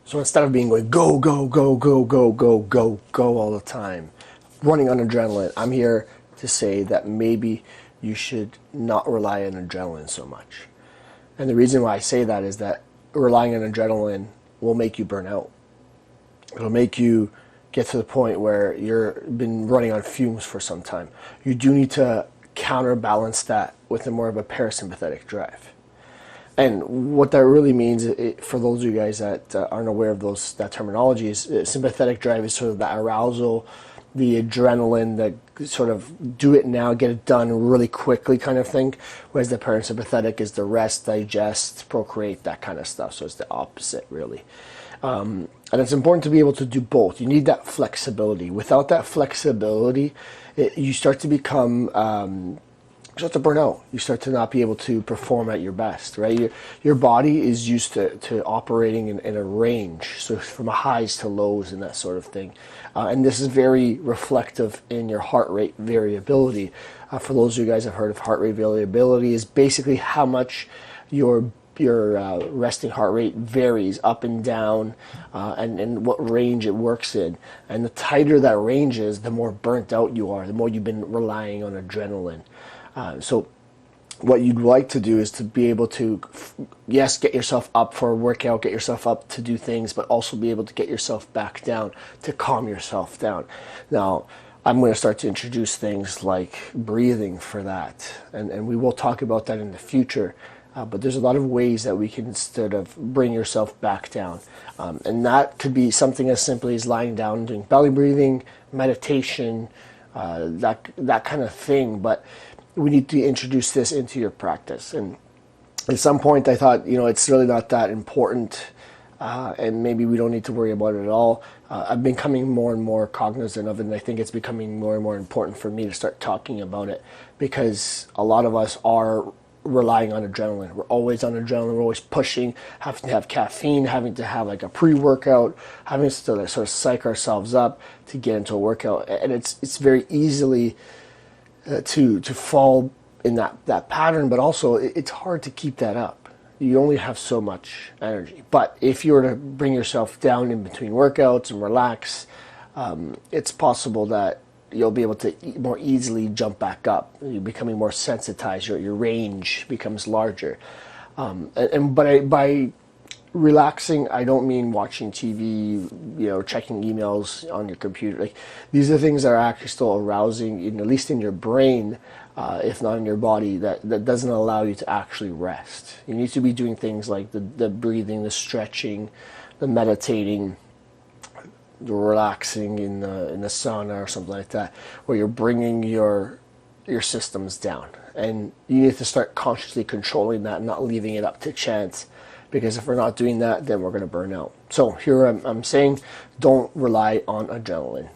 So instead of being like go, go, go, go, go, go, go, go all the time, running on adrenaline, I'm here to say that maybe you should not rely on adrenaline so much. And the reason why I say that is that relying on adrenaline will make you burn out. It'll make you get to the point where you've been running on fumes for some time. You do need to counterbalance that with a more of a parasympathetic drive. And what that really means, for those of you guys that aren't aware of that terminology, is sympathetic drive is sort of the arousal, the adrenaline, the sort of do it now, get it done really quickly kind of thing, whereas the parasympathetic is the rest, digest, procreate, that kind of stuff. So it's the opposite, really. And it's important to be able to do both. You need that flexibility. Without that flexibility, you start to become... you start to burn out. You start to not be able to perform at your best, right? Your body is used to operating in a range, so from highs to lows and that sort of thing. And this is very reflective in your heart rate variability. For those of you guys have heard of heart rate variability, is basically how much your resting heart rate varies up and down, and what range it works in. And the tighter that range is, the more burnt out you are, the more you've been relying on adrenaline. So what you'd like to do is to be able to, yes, get yourself up for a workout, get yourself up to do things, but also be able to get yourself back down, to calm yourself down. Now, I'm going to start to introduce things like breathing for that, and we will talk about that in the future. But there's a lot of ways that we can sort of bring yourself back down. And that could be something as simply as lying down, doing belly breathing, meditation, that kind of thing. But we need to introduce this into your practice. And at some point I thought, it's really not that important, and maybe we don't need to worry about it at all. I'm becoming more and more cognizant of it, and I think it's becoming more and more important for me to start talking about it, because a lot of us are relying on adrenaline. We're always on adrenaline. We're always pushing, having to have caffeine, having to have like a pre-workout, having to sort of psych ourselves up to get into a workout. And it's very easily to fall in that pattern, but also it's hard to keep that up. You only have so much energy. But if you were to bring yourself down in between workouts and relax, it's possible that you'll be able to more easily jump back up. You're becoming more sensitized. Your range becomes larger. By relaxing, I don't mean watching TV, checking emails on your computer. Like, these are things that are actually still arousing, at least in your brain, if not in your body, that doesn't allow you to actually rest. You need to be doing things like the breathing, the stretching, the meditating, the relaxing in the sauna or something like that, where you're bringing your systems down. And you need to start consciously controlling that and not leaving it up to chance. Because if we're not doing that, then we're going to burn out. So here I'm saying, don't rely on adrenaline.